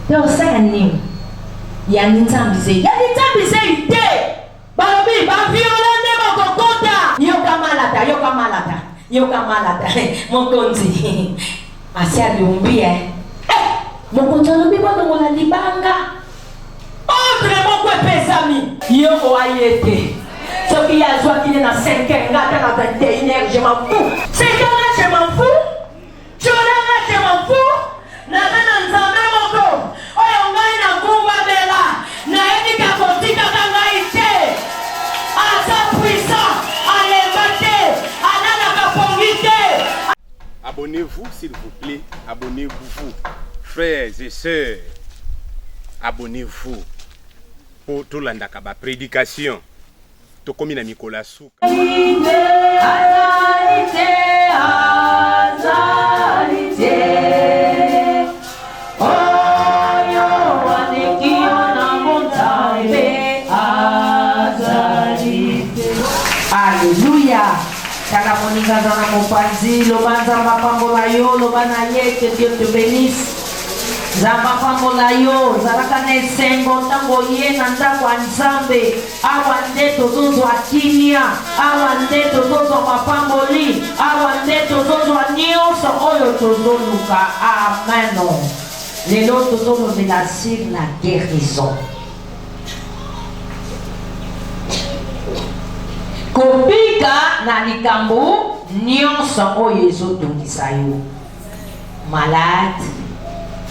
Donc ça y a une tambise. Il y a une tambise ité. Balobi ba violente mon kokota. Yoka malata. Mon konzi. Asia lumbi mon konzi lumbi ba no la libanga. Entre mon kwe pesami. Yo ayete. Ce qui a joie qui est dans 5 heures, dans 21 heures, je m'en fous. 5 heures, je m'en fous. Je m'en fous. Na na nzambe moko. Oyo ngai na kumba bela. Na edika kotika kanga ite. Asa puissant. Alemate. Anana kapongite. Abonnez-vous s'il vous plaît. Abonnez-vous. Frères et sœurs. Abonnez-vous. Pour tout l'andaka prédication. Tokomi na Nicolas Souka. Alléluia. Kana moninga zana mopanzi, lobanza mapambola yo, lobana yeke, Dieu te bénisse. Zamba pambola yo, zaraka na esengo tango ye na ndako ya Nzambe. Awa nde tozozwa kimia, awa nde tozozwa mapamboli, awa nde tozozwa nyonso oyo tozoluka. Amen. Lelo tozolobela sur la guérison. Kopika na likambo nyonso oyo ezotungisa yo. Malade,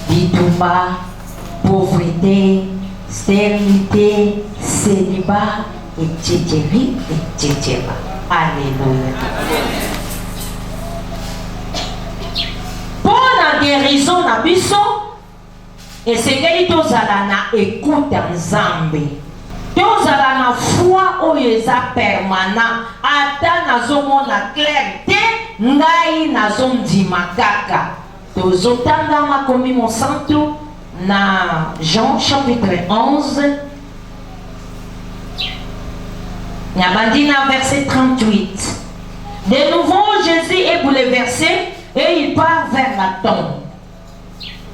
bitumba, pauvreté, stérilité, célibat, etc. Alléluia. Pour la guérison na biso, et c'est que tozala na écoute Nzambe. Tozala na foi oyo eza permanent. Ata nazomona clair te, ngai nazondima kaka. Tozotanga makomi mosantu na Jean chapitre 11 Nyabandina verset 38. De nouveau Jésus est bouleversé et il part vers la tombe.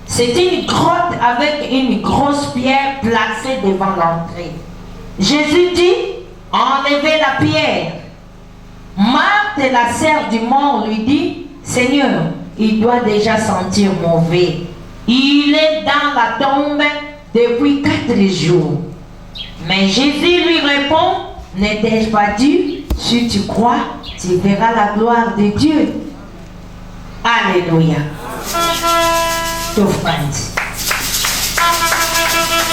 C'est une grotte avec une grosse pierre placée devant l'entrée. Jésus dit, enlevez la pierre. Marthe, la sœur du mort, lui dit, Seigneur, il doit déjà sentir mauvais. Il est dans la tombe depuis 4 jours. Mais Jésus lui répond, n'ai-je pas dit, si tu crois, tu verras la gloire de Dieu. Alléluia. T'offrande.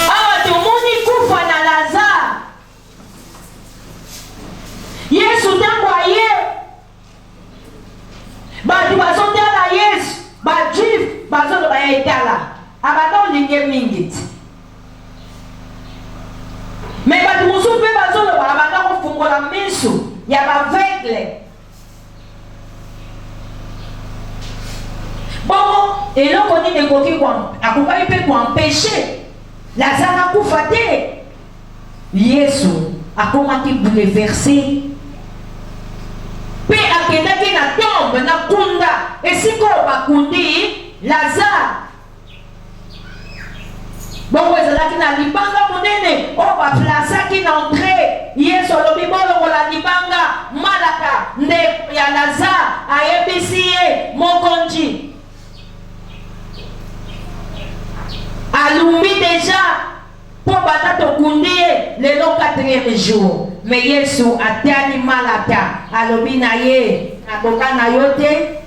Ah, tout le monde koufa na Lazare. Yesu tangoye. Badi bazotala Yesu, bajif bazolo bayetala. Abadon linge mingit. Mais badi musupe bazolo abadon kofungola misu ya baveugle. Bon, et là on dit nekoki kwa akukai pe kwa empêcher Lazare akufa te. Yesu akomaki bouleversé. Pe akendaki na tombe na kunda esiko bakundi Lazare. Bon ezalaki na libanga monene o baplasaki na entrée. Yesu alobi bolongola libanga malaka nde ya Lazare ayebisi ye mokonzi. Alumbi déjà pour batato kundi le 4e jour. Mais Yesu atani malata alobi na ye nakoka na yote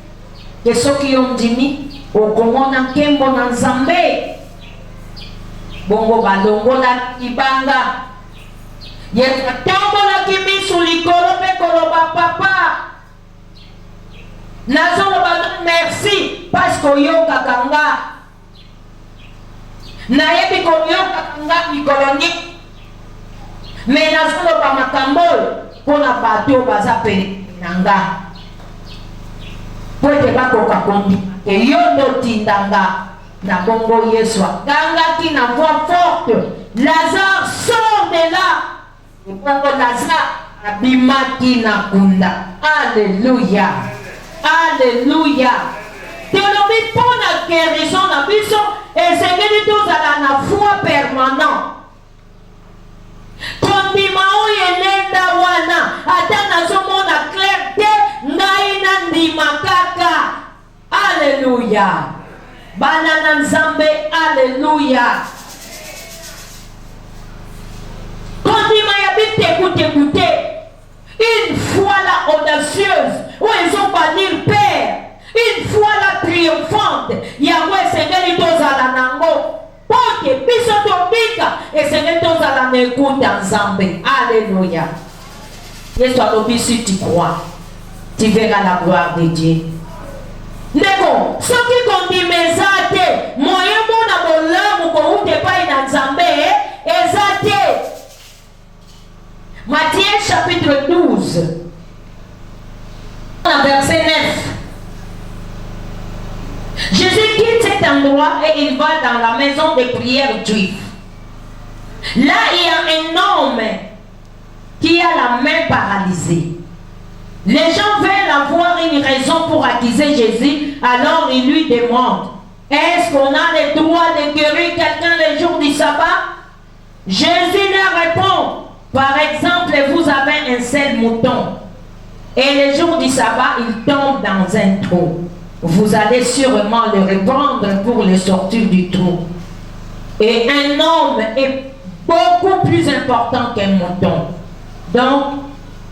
ke soki yondimi okomona nkembo na Nzambe. Bongo balongola ibanga Yesu atombola kimisu likolo pe koloba papa nazoloba merci parce que yoka kanga na yebi koyoka kanga mikoloni. Mais nazoloba makambo pona bato baza pene nanga. Pote bakoka kombi ke yondo tindanga na bongo Yesu ganga ki na voix forte, Lazare sort de là. Et bongo Lazare abimaki na kunda. Alléluia. Alléluia. Tolobi pona guérison na biso et c'est que permanent. Kondima oyo elenda wana ata nazomona clair te ngai na ndima kaka. Alléluia. Bana na Nzambe, alléluia. Kondima ya bite une foi la audacieuse où ils ont banni Père, une foi la triomphante Yahweh Seigneur tozala nango poke biso tobika et Seigneur tozala na écoute Nzambe. Alléluia. Yesu alobi si tu crois tu verras la gloire de Dieu. Ndeko soki kondima eza te moyen mona bolamu kouta epai na Nzambe eza te. Matthieu chapitre 12, verset 9. Jésus quitte cet endroit et il va dans la maison de prière juive. Là, il y a un homme qui a la main paralysée. Les gens veulent avoir une raison pour accuser Jésus, alors ils lui demandent, est-ce qu'on a le droit de guérir quelqu'un le jour du sabbat? Jésus leur répond, par exemple, vous avez un seul mouton et le jour du sabbat, il tombe dans un trou. Vous allez sûrement le reprendre pour le sortir du trou. Et un homme est beaucoup plus important qu'un mouton. Donc,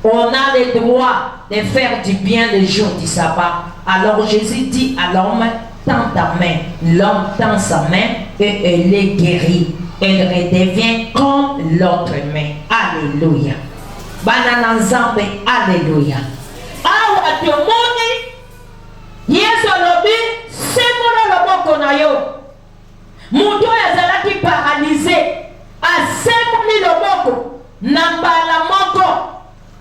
on a le droit de faire du bien le jour du sabbat. Alors Jésus dit à l'homme, tends ta main. L'homme tend sa main et elle est guérie. Elle redevient comme l'autre main. Alléluia. Banana Nzambe, alléluia. Awa tomoni Yesu alobi semola loboko na yo. Mutu azalaki paralysé asemoli loboko na mbala moko.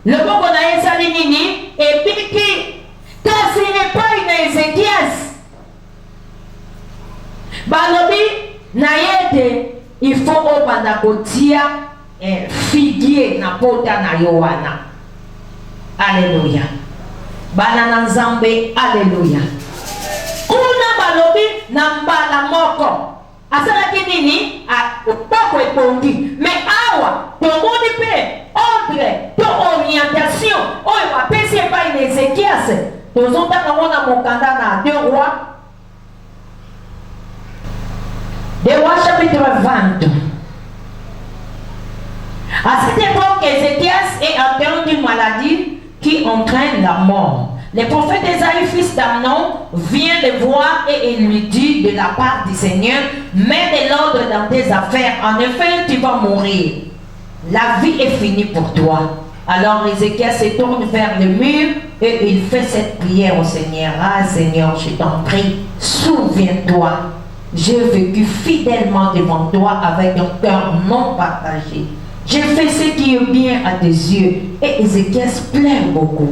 Loboko na ezali nini ebiki kasi epai na Ezekias. Balobi na yete il faut obanda kotia figuier na pota na Yohana. Alléluia. Bana na Nzambe, alléluia. Kuna balobi na mbala moko. Asalaki nini? Poko epongi. Mais awa, tomoni pe ordre, to orientation. Oyo bapesi epai na Ezekias. Tozotanga mona mokanda na 2 rois. 2 rois chapitre 20. À cette époque, Ézéchias est atteint d'une maladie qui entraîne la mort. Le prophète Ésaïe, fils d'Amnon, vient le voir et il lui dit de la part du Seigneur, mets de l'ordre dans tes affaires, en effet tu vas mourir. La vie est finie pour toi. Alors Ézéchias se tourne vers le mur et il fait cette prière au Seigneur. Ah Seigneur, je t'en prie, souviens-toi. J'ai vécu fidèlement devant toi avec un cœur non partagé. J'ai fait ce qui est bien à tes yeux. Et Ézéchias pleure beaucoup.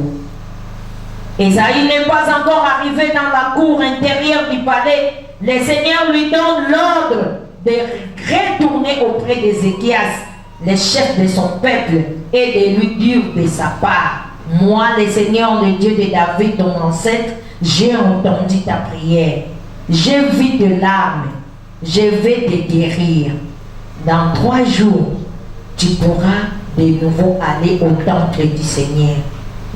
Ésaïe n'est pas encore arrivé dans la cour intérieure du palais. Le Seigneur lui donne l'ordre de retourner auprès d'Ézéchias, le chef de son peuple, et de lui dire de sa part, moi, le Seigneur, le Dieu de David, ton ancêtre, j'ai entendu ta prière. J'ai vu de larmes. Je vais te guérir. Dans 3 jours, tu pourras de nouveau aller au temple du Seigneur.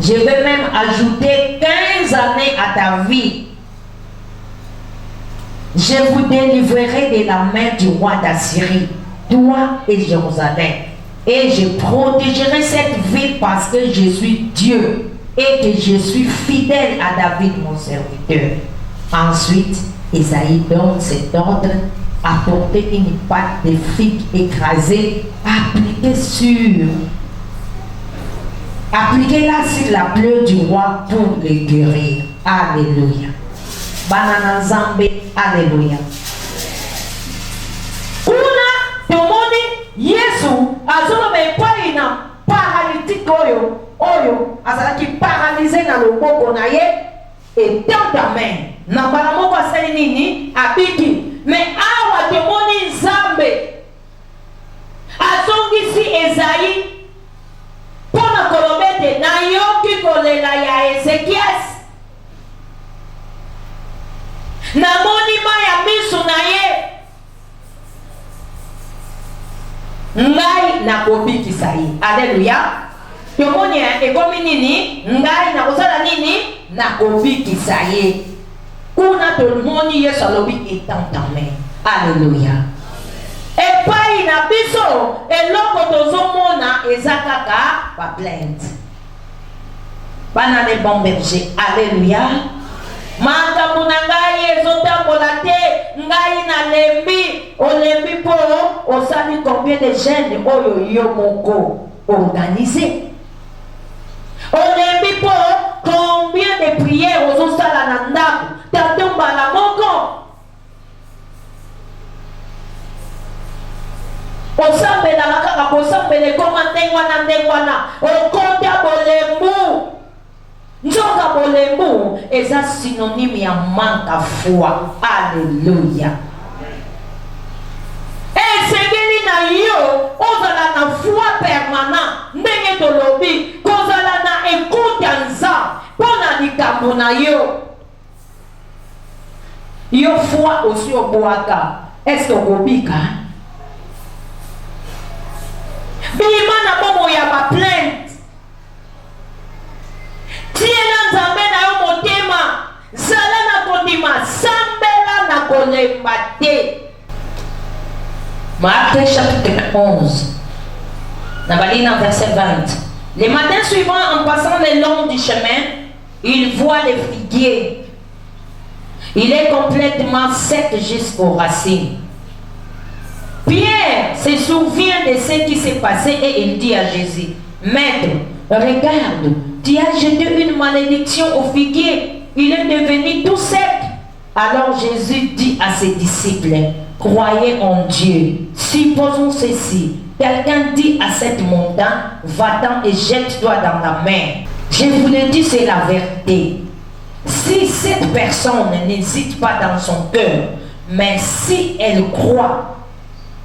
Je vais même ajouter 15 années à ta vie. Je vous délivrerai de la main du roi d'Assyrie, toi et Jérusalem. Et je protégerai cette ville parce que je suis Dieu et que je suis fidèle à David, mon serviteur. Ensuite, Ésaïe donne cet ordre, apporter une pâte de figues écrasée, appliquez-la sur la plaie du roi pour le guérir. Alléluia. Banana Nzambe, alléluia. Kuna tomoni Yesu azoloba epai na paralytique oyo azalaki paralysé na loboko na ye et dans ta main. Na mbala moko asali nini abiki. Mais awa tomoni Nzambe azongisi Esaïe pona kolobete na yoki kolela ya Ezekias. Na monima ya misu na ye. ngai nakobikisa ye. Alléluia. Tomoni ekomi nini? Ngai nakozala nini? Nakobikisa ye. Kuna tomoni Yesu alobi etantamé. Alléluia. Epai na biso eloko tozomona eza kaka ba plainte. Bana le bon berger. Alléluia. Makambo na ngai ezotambola te, ngai nalembi, olembi po osali combien de jeunes oyo yo moko organisé. Olembi po combien de prières ozosala na ndako tatombala moko. Osambela kaka kosambela ekoma ndengwana okonta bolembu. Nzoka bolembu eza synonyme ya manque à foi. Alléluia. Esengeli na yo ozala na foi permanent ndenge tolobi kozala na écoute ya Nzambe mpona likambo na yo. Yo foi osi obwaka. Est-ce que okobika? Bima na bomo ya ba plainte. Tiena Nzambe na yo motema, zala na kondima, sambela na kolemba te. Marc chapitre 11, Nabalina verset 20. Les matins suivants, en passant le long du chemin, il voit les figuiers. Il est complètement sec jusqu'aux racines. Pierre se souvient de ce qui s'est passé et il dit à Jésus, Maître, regarde, tu as jeté une malédiction au figuier, il est devenu tout sec. Alors Jésus dit à ses disciples, croyez en Dieu. Supposons ceci, quelqu'un dit à cette montagne, va-t'en et jette-toi dans la mer. Je vous le dis, c'est la vérité. Si cette personne n'hésite pas dans son cœur, mais si elle croit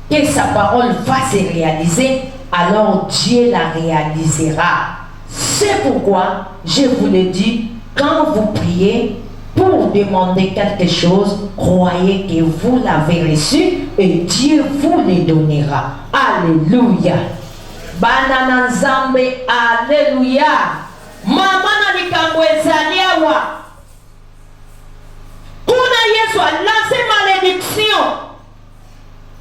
que sa parole va se réaliser, alors Dieu la réalisera. C'est pourquoi je vous le dis, quand vous priez pour demander quelque chose, croyez que vous l'avez reçu et Dieu vous le donnera. Alléluia. Banana Nzambe, alléluia. Mama na likambo ezali awa. Kuna Yesu a lancé malédiction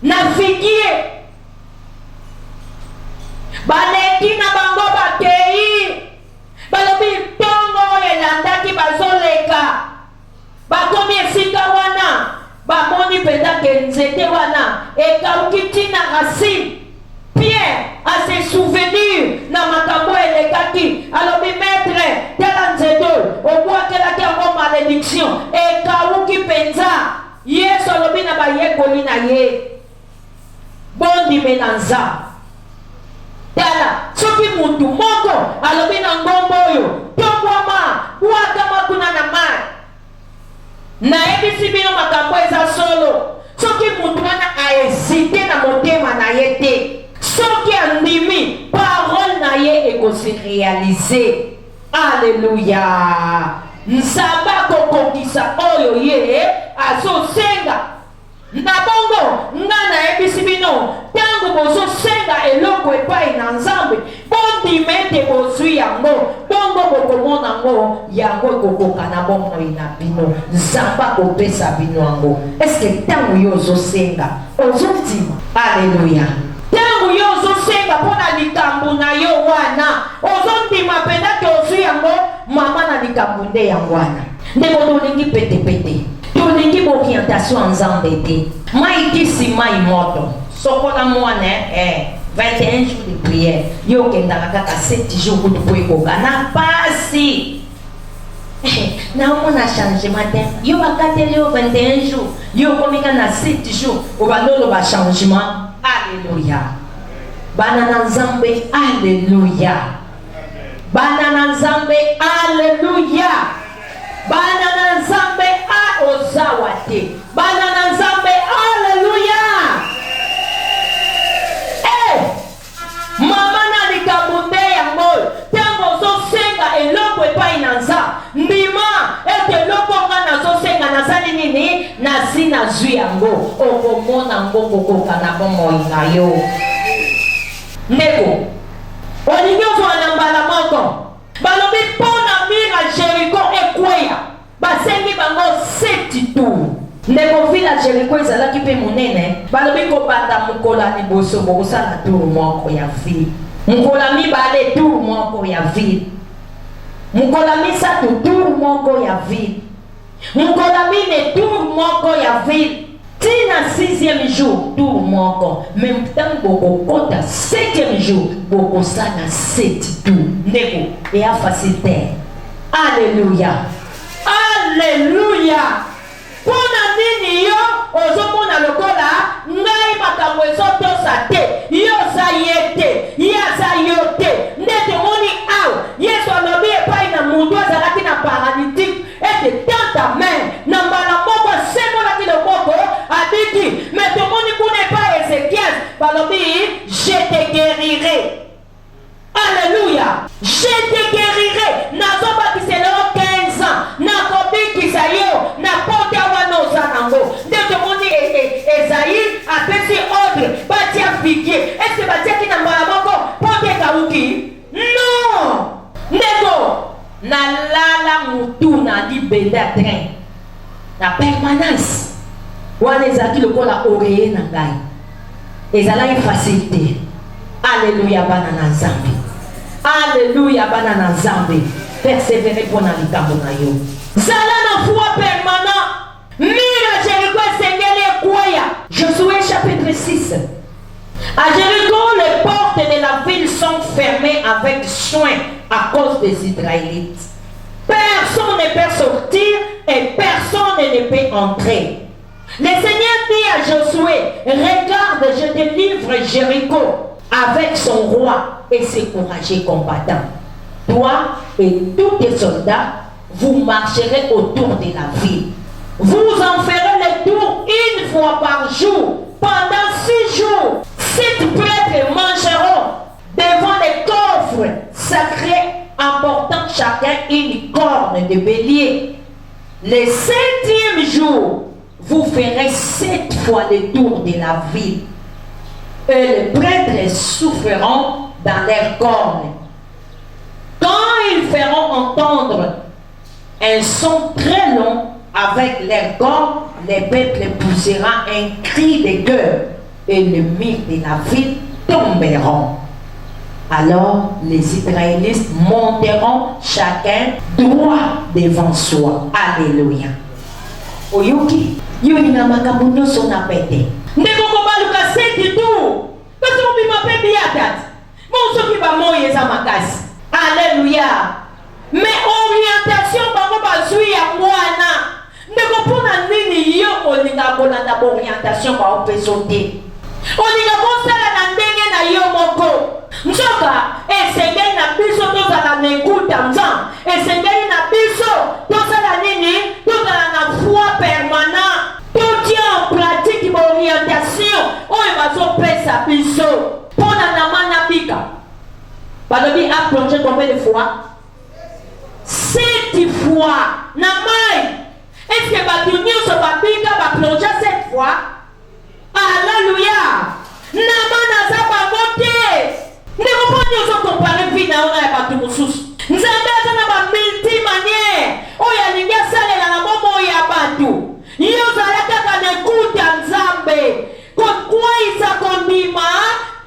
na figuier. Baleki na bango bakei. Balobi tongo elandaki bazoleka. Bakomi esika wana. Bamoni penda ke nzete wana. Ekauki tina racine. Pierre a ses souvenirs na makambo elekaki. Alobi maître, tela nzete. Obwakelaki yango malédiction. Ekauki penza. Yesu alobi na bayekoli na ye. Bondime na Nzambe. Tala, soki mutu moko alobi na ngombo oyo tongwama bwakama kuna na mai nayebisi bino makambo eza solo. Soki mutu wana aesite na motema na ye te, soki andimi parole na ye ekosi réaliser. Alléluia. Nzambe akokokisa oyo ye azosenga. Na bongo nga nayebisi bino tango bozosenga eloko epai na Nzambe bondima ete bozwi yango bongo bokomona yango yango ekokoka na bomoi na bino. Nzambe akopesa bino yango. Eske tango yo ozosenga ozondima? Alléluia. Tango yo ozosenga mpona likambo na yo wana ozondima pendake ozwi yango mama na likambo nde yango wana. Ndeko tolingi petepete tolingi orientation en Nzambe te. Mai kisi mai moto sokola mwana 21 jours de prière yo kendaka kaka 7 jours kutu po ekoka na pasi. Naomona changement te yo bakateli yo 21 jours yo komika na 7 jours obandolo ba changement. Alléluia. Bana na Nzambe, alléluia. Bana na Nzambe, alléluia. Bana na Nzambe a ozawate. Bana na Nzambe, alléluia. Mama na likabunde yango tango zosenga eloko epai na Nzambe ndima ete eloko nga nazosenga nazali nini nasi nazwi yango okomona ngo kokoka na bomoi na yo. ndeko olingi ozwa na mbala moko balobi mpona mira Jericho ekweya basengi bango 7 tour. Ndeko vila Jericho ezalaki mpe monene balobi kobanda mokola liboso bokosala tour moko ya ville, mokola mibale tour moko ya ville, mokola misato tour moko ya ville, mokola mine tour moko ya ville, tina 6e jour tour moko, même temps bokokota 7e jour bokosala 7 tour. Ndeko eya facilité. Alléluia, alléluia. Pona nini yo ozomona lokola ngai makambo ezotosa te, yo za ye te, ya za yo te. Ndete moni aw Yesu alobi epai na mutu azalaki na paralytique ete tanta main na mbala moko asembolaki loboko adiki me tomoni kuna epai Ezekiel balobi je te guérirai. Alléluia, je te guérirai. Nazobakisela 15 ans nakobikisa yo na pote wana ozanango. Nde tomoni Esaïe apesi ordre batia figuier. Est-ce que batiaki na mbala moko pote kauki? Non. Ndeko nalala mutu na libende ya train na permanence wana ezalaki lokola oreye na ngai ezalaki facilité. Alléluia bana na Nzambe, alléluia bana na Nzambe, persévérer pour na likambo na yo. Zala na foi permanent. Mira Jericho esengeli ekweya. Josué chapitre 6. À Jéricho, les portes de la ville sont fermées avec soin à cause des Israélites. Personne ne peut sortir et personne ne peut entrer. Le Seigneur dit à Josué, regarde, je te livre Jéricho avec son roi et ses courageux combattants. Toi et tous tes soldats, vous marcherez autour de la ville. Vous en ferez le tour une fois par jour, pendant 6 jours. 7 prêtres mangeront devant les coffres sacrés, emportant chacun une corne de bélier. Le 7e jour, vous ferez 7 fois le tour de la ville. Et les prêtres souffleront dans leurs cornes. Quand ils feront entendre un son très long avec leurs cornes, les peuples poussera un cri de guerre et les murs de la ville tomberont. Alors les Israélites monteront chacun droit devant soi. Alléluia. Oyuki, yoni na makambo nyonso na pete. Ndeko kobaluka seti tu. Kasi mobima pe biatat. Monsoki ba moye za makasi. Alléluia. Mais orientation bango bazui ya mwana. Ndeko pona nini yo olinga kolanda ba orientation ba opesote. Olinga kosala na ndenge na yo moko. Nzoka esengeli na biso tozala na ekuta nzambe. Esengeli na biso tozala nini? Tozala na foi permanent. Totia en pratique ba orientation oyo bazopesa biso. Pona na mana bika. Balobi a plongé combien de fois? 7 fois. Na mai. Est-ce que batu nyonso babika ba plongé 7 fois? Alléluia. Na mana za bango te. Ndeko po nyonso compare vie na ona ya batu mosusu. Nzambe aza na ba multi manière oyo alingi asalela na bomoi ya batu. Yo ozala kaka na ekuta Nzambe kokweyisa kondima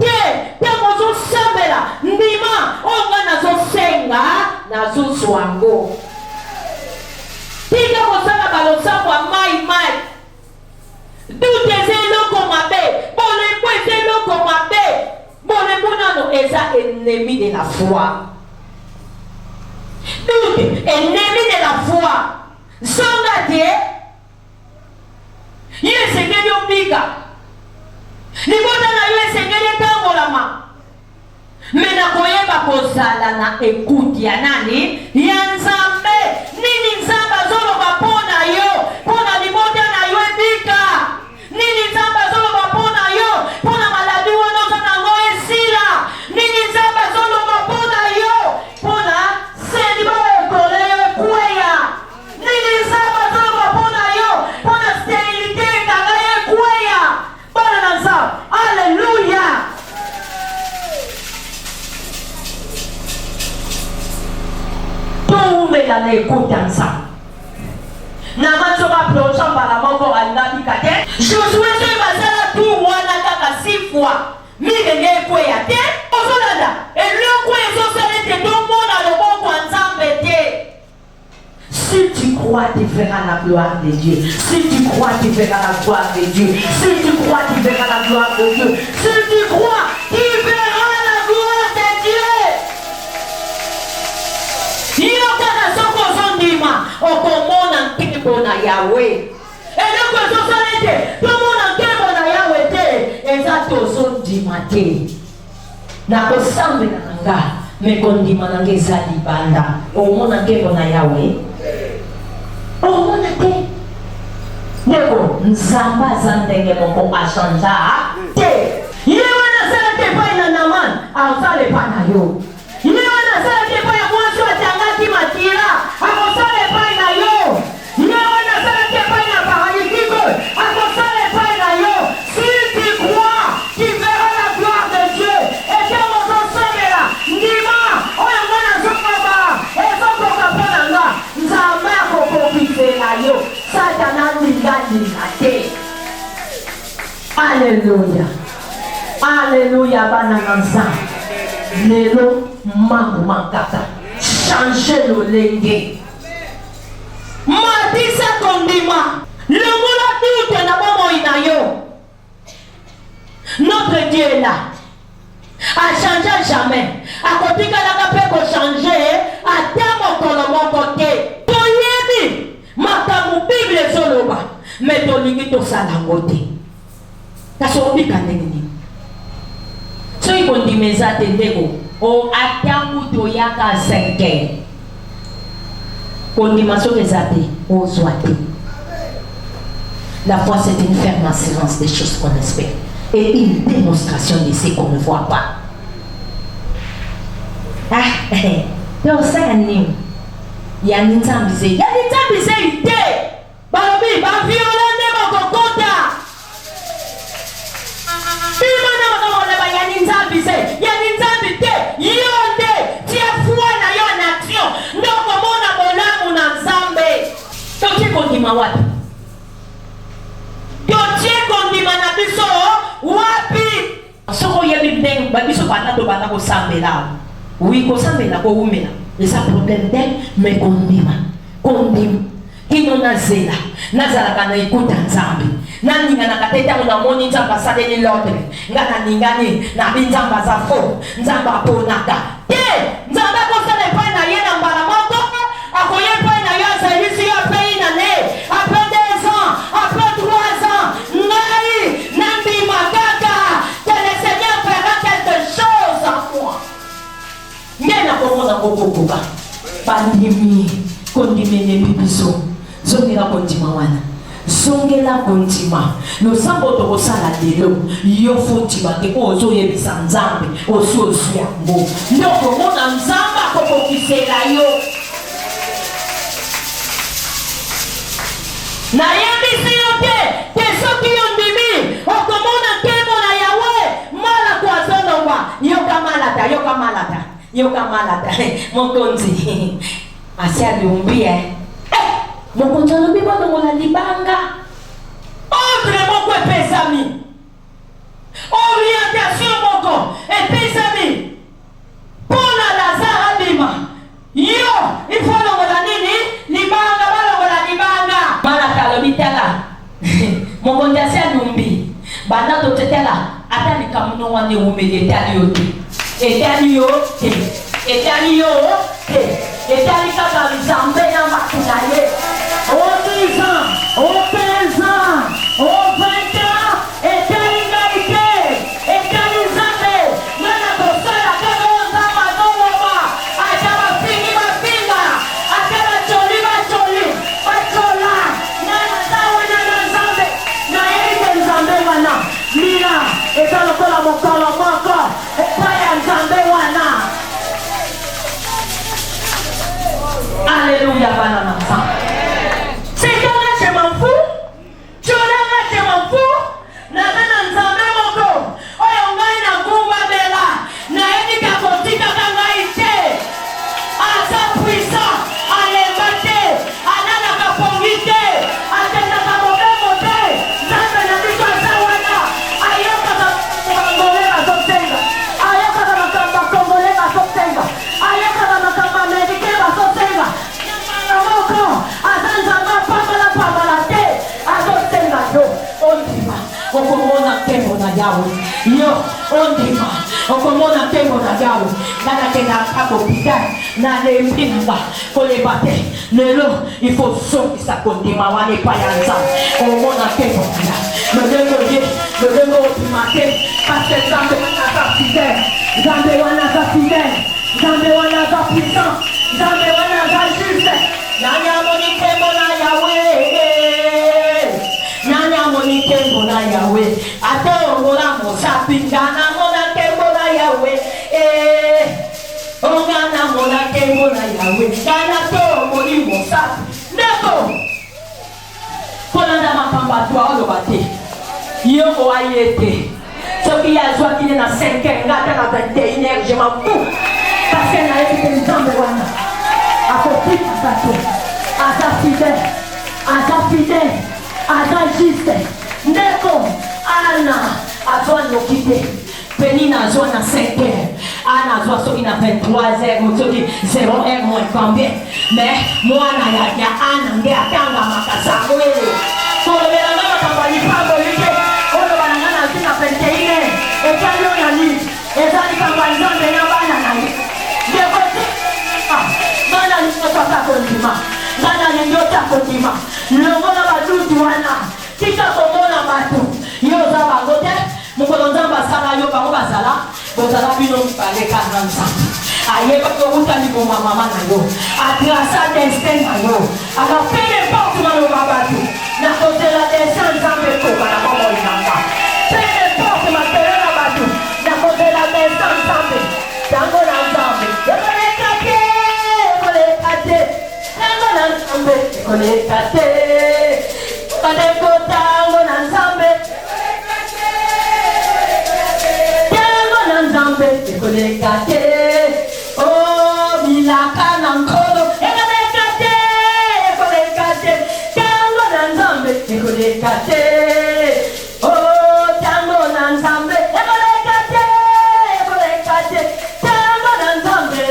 te ntango ozosambela ndima oyo nga nazosenga nazozwa ngo. Tika kosala balosambo ya mai dute eza eloko mabe, bolembo eza eloko mabe. Bolembo nano eza ennemi de la foi. Doute, ennemi de la foi. Zonga te ye esengeli obika. Libota na yo esengeli etambolama. Me nakoyeba kozala na ekuti ya nani? Ya Nzambe. Nini Nzambe azoloba mpona yo? Mpona libota na yo ebika. Nini Nzambe azoloba mpona yo? Mpona maladi wana oza nango esila. Nini Nzambe azoloba mpona yo? Mpona seliba ekole yo ekweya. Nini Nzambe azoloba mpona yo? Mpona sterilite ekanga yo ekweya. Bana na Nzambe. Alléluia. somela na écoute ensemble. Na matsoka plongeant par la mort à l'habitaté. Josué se basala tout wana kaka 6 fois. Milenge kwe ya te. Ozolanda. Et le kwe ezosele te tout le monde a le bon kwanzambe te. Si tu crois, tu verras la gloire de Dieu. Si tu crois, tu verras la gloire de Dieu. Si tu crois, tu verras la gloire de Dieu. Si tu crois, tu verras la gloire de Dieu. Yokana soko zondima. Okomona nkebo na Yahweh. Et le kwezo solete. Tout le monde nkebo na Yahweh te. Ezato zondima te. Na kosambe na nga. Mekondima na ngeza libanda. Omona nkebo na Yahweh. Omona te. Neko nzamba aza ndenge moko achanja te. Yewe nasala te pa ina naman azale pa na yo. Yewe nasala te pa ya mwasi atangaki matira akosale pa na yo. Yewe nasala te pa ina paralysiko akosale pa na yo. Si tu crois, tu verras la gloire de Dieu. Et que mon ensemble ndima oyo mwana zokaba ezokoka pona nga nzamba kokokisela yo. Satana ningalinga te. Alléluia. Alléluia bana nanza. Lelo mangu mankata. Changer le lenge. Matisa kondima. Le moula tout na momo inayo. Notre Dieu est là. A changé jamais. A kotika la kapeko changer. A tamo kolomo kote. Toyemi. Makamu Bible soloba. Mais tolingi to salangote. Kasobi kaneni. So ikondimeza tendeko. O atamu to yaka 5. Kondimaso kezate o zwate. La foi c'est une ferme assurance des choses qu'on espère et une démonstration de ce qu'on ne voit pas. Ah, donc ça anime. Yani nzambize ite balobi ba violente bakokota bima na bakole ba yani nzambite yonde tia foi na yo en action ndoko mona bolamu na nzambe toki kondima wapi na biso wapi soko yebi ndeng ba biso bana to bana ko sambela oui ko sambela ko umela. C'est un problème d'elle, mais kondima. Kino nazela. Nazala kana ikuta nzambi. Nani ngana kateta unamoni nzamba sale ni l'ordre. Ngana ningani na binzamba za fo. Nzamba ponaka. Nzamba kosale pa na ye na mbala moko. Akoye pa na yo service yo pays na ne. Après 2 ans, après 3 ans, nai nandi makaka. Que le Seigneur fera quelque chose en moi. Ngena komona kokokoka pandimi kondimene bibiso zongela kondima wana zongela kondima no sambo to kosala lelo yo fotima te ozo yebisa nzambe osozu yango ndoko mona nzamba kokokisela yo na yebisi yo te soki yo ndimi okomona nkembo na Yahweh mala kwa zolongwa yoka malata mokonzi asia liumbie mokonzi alobi bonongola libanga ordre moko epesami orientation moko epesami mpona Lazare abima yo ifo longola nini libanga balongola libanga malata alobi tala mokonzi asia liumbi banda totetela ata likamuno wana ewumeli etali yo te etali yo te etali yo te etali kaka nzambe na makuna ye o 10 ans o 15 ans o 20 ans etali ngai te etali nzambe ngana kosala kaka nzambe azoloba ata bafingi bafinga ata bacoli bacola ngana tawe na nzambe na yeite nzambe wana lila eza lokola mokolo moko epai ya nzambe wana. Alléluia, banana. C'est que là, je m'en fous. Tu là, je m'en fous. Na bana nzambe moko. Oyo ngai na kumba bela. Na edi kakotika kangai te. Asa puissant. Alléluia. yawe yo ondima okomona ntembo na yawe nanakendaka hôpital nalembinanga kolebate lelo il faut songisa kondima wana epai ya nzambe omona ntembo na yawe lolenge ye lolenge obima te parce que nzambe wana aza fidèle nzambe wana aza fidèle nzambe wana aza puissant nzambe wana aza juste nani amoni ntembo na yawe nani amoni ntembo na yawe ate ongola mosapi ngana mona ntembo na yawe ongana mona ntembo na yawe ngana to omoni mosapi ndeko kolanda makambo twa oloba te yo oaye te soki yazwaki ne na 5 heures ngata na 21 heures je m'en fous parce que nayebi te nzambe wana akopikaka te aza fidèle aza fidèle aza juste ndeko ana azwa noki te penina azwa na 5 heures ana azwa soki na 23 heures soki 0 heure moins combien mais mwana ya ana nde atangamaka sango ele kolobelanga makambo ya lipango lite oyo bananga na tina 21 heures etali oyo na nini eza likambo ya nzambe na bana na ye ndekote ngana linyotaka kondima ngana linyota kondima longola badutu wana tika komona bato yo oza bango te mokolo nzambe asala yo bango bazala bozala bino mibale kanga nzambe ayeba kowuta liboma mama na yo atrasa destin na yo alors peu importe maloba bato nakozela destin nzambe koka na bomoi nanga peu importe matelela bato nakozela destin nzambe tango na nzambe ekoleka te ekoleka te tango na nzambe ekoleka te kadeko tango na nzambe tango na nzambe ekoleka te oh milaka na nkolo ekoleka te tango na nzambe ekoleka te oh tango na nzambe ekoleka te tango na nzambe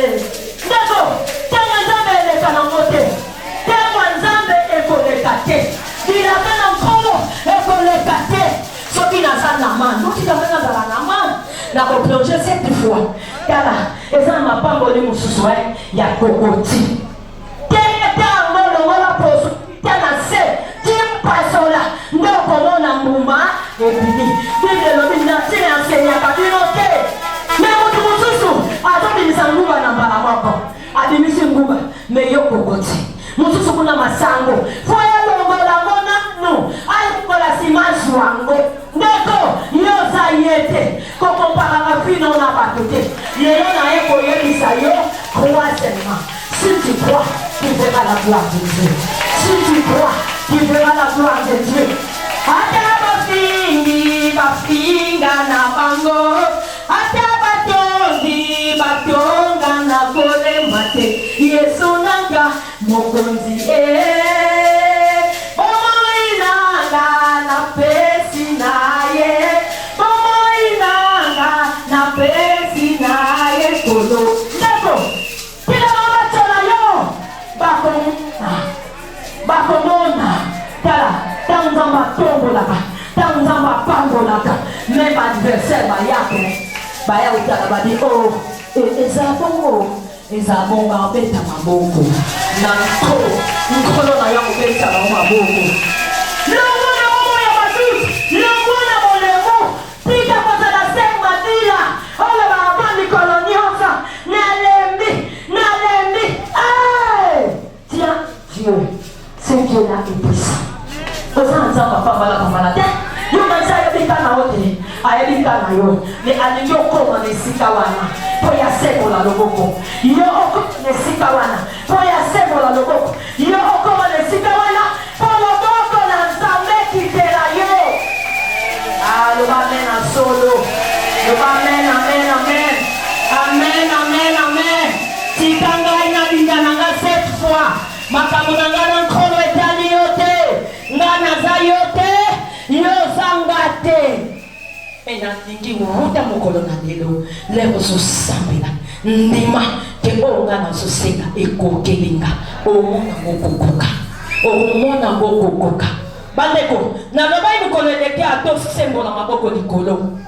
ndeko tango nzambe eleka na mote tango nzambe ekoleka te milaka na nkolo ekoleka te soki naza na mani nokitambe nazala na mani nakoplonge 7 fois tala eza na mapamboli mosusu ya kokoti tango longola poso tana se timpasola nde okomona mbuma ebimi bible elobi natine ensenyaka bino te me motu mosusu azobimisa nguba na mbala moko abimisi nguba me yo kokoti mosusu kuna masango foya longola ngo nanu alikola nsima zwango ndeko yo oza ye te kokomparaka fino na bato te lelo naye koyebisa yo troisièmement si tu crois tu verras la gloire de Dieu si tu crois tu verras la gloire de Dieu ata bafingi bafinga na bango ata batondi batonga na kolema te yesu nanga mokonzi omoinanga na pesi na ye omoinanga na pesi na ye kolo ndeko tika babatsola yo bakomona tala tango nzambe atombolaka tango nzambe apambolaka meme adversaire bayako baya kotala babi o ezala bongo abeta maboko na nkolo na yo kobeta bango maboko longo na momo ya basusu longo na molemo tika kozala seng madila oyo baabandi kolo nyonso nalembi tiens Dieu c'est Dieu là qui est puissant oza nzambe apambalaka te yo manzi ayebika na yo te ayebika na yo me alingi okoma na esika wana mpo ya sembola loboko yo okoma na esika wana mpo ya sembola loboko yo okoma na esika wana mpo loboko na nzambe kitela yo loba amen na solo loba amen tika ngai na binga na nga 7 fois makambo na nga na nkolo etali yo te nga naza yo te yo zanga te me nalingi wuta mokolo na lelo lelo zosambela ndima te oyo nga nazosenga ekokelinga omona ngokokoka bandeko na lobai mokolo eleki atosembola maboko likolo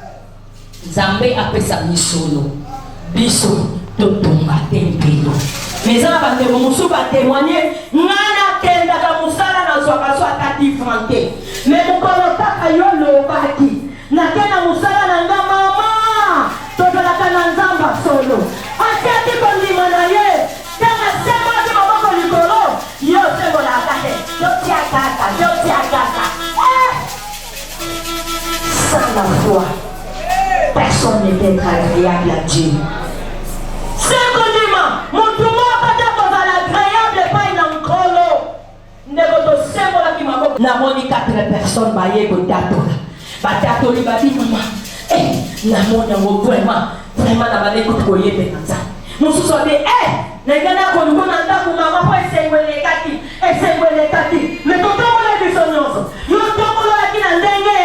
nzambe apesa misolo biso totonga tempelo meza na bandeko mosusu batémoigne ngana kendaka mosala nazwaka so ata difrante me mokolo kaka yo lobaki nakenda mosala na nga mama tozalaka na nzamba solo atiaki kondima na ye ntango asembolaki maboko likolo yo osembolaka te yotia kaka sans la foi personne n'est agréable à Dieu. C'est condiment. Mon tourment pas d'être agréable pas une encolo. Nego sembola ki maboko. Na moni 4 personnes baye ko datola. Ba datoli ba di mama. Na moni ngo vraiment na bale ko koyebe na nza. Mususu de nengana ko ngona ndaku mama po esengwele kati. Me totomola bisonyoso. Yo tomola ki na ndenge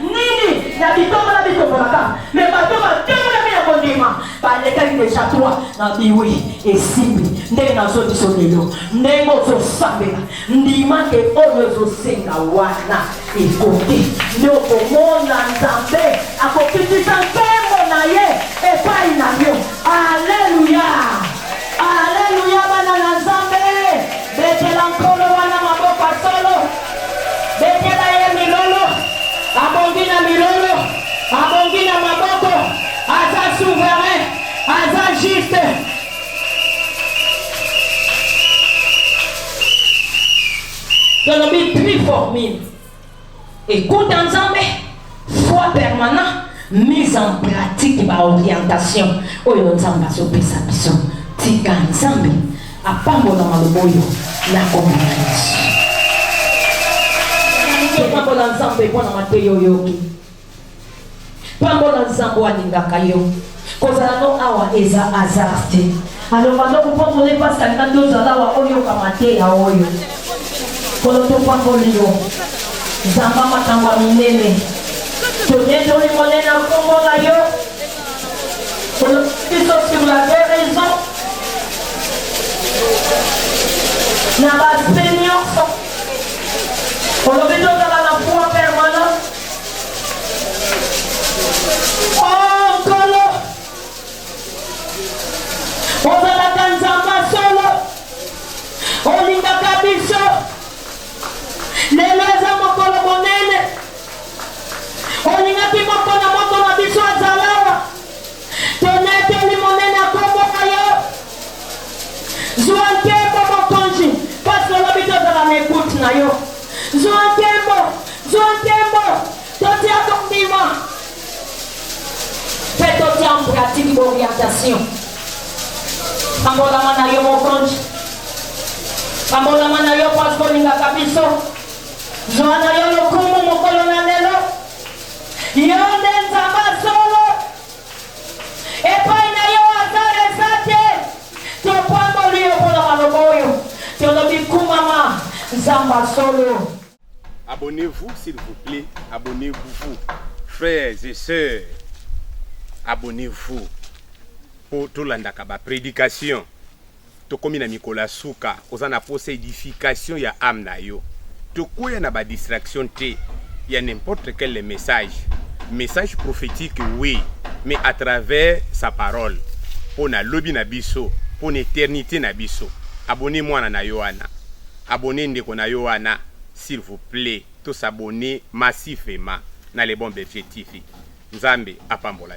nini na bitombola bitombolaka. Me batombola mina kondima. Balekaki deja 3 na biwi esimbi ndenge nazobiso lelo ndenge ozosambela ndima ke oyo ezosenga wana ekoki nde okomona nzambe akokitisa nkembo na ye epai na yo. Alleluya bana na nzambe betela nkolo wana maboko solo betela ye milolo abongi na milolo abongi na maboko aza souverain aza juste. Tolobi triformine. Écoute ensemble, foi permanente, mise en pratique par orientation. Oyo nzamba so pesa biso. Tika nzambe apambola maloboyo na kombination. Pambola nzambe pona mateyo yoki. Pambola nzambe waningaka yo. Kozala no awa eza azarte. Alors bando kupambola pasa ngando zala wa oyo kamate ya oyo. Kolo to pamboli yo. Zamba matangwa minene. Toneto ni monena pambola yo. Kolo piso sur la raison. Na base nyonso. Kolo bido zala na foi permanente. Oh kolo. Ozalaka nzamba solo olingaka biso lelo eza mokolo monene olingaki moko na biso azalawa toneteli monene akomboka yo zwa nkembo mokonzi pasi olobi tozala na ekute na yo zwa nkembo totia kondima mpe totia en pratique d'orientation. Pambola mana yo mokonzi. Pambola mana yo pasko linga kabiso. Joana yo lokumu mokolo na lelo. Yo nzamba solo. Epai na yo azare sate. To pamboli yo pola maloboyo. To lobi kumama nzamba solo. Abonnez-vous s'il vous plaît. Abonnez-vous. Frères et sœurs. Abonnez-vous. Po tolandaka ba prédication to komi na mikola suka ozana posa édification ya âme na yo to koya na ba distraction te ya n'importe quel message prophétique oui mais à travers sa parole pour na lobi na biso pour l'éternité na biso. Abonnez-moi na Yohana, abonnez ndeko na Yohana s'il vous plaît, tous s'abonner massivement na les bons bergers TV. Nzambe apambola.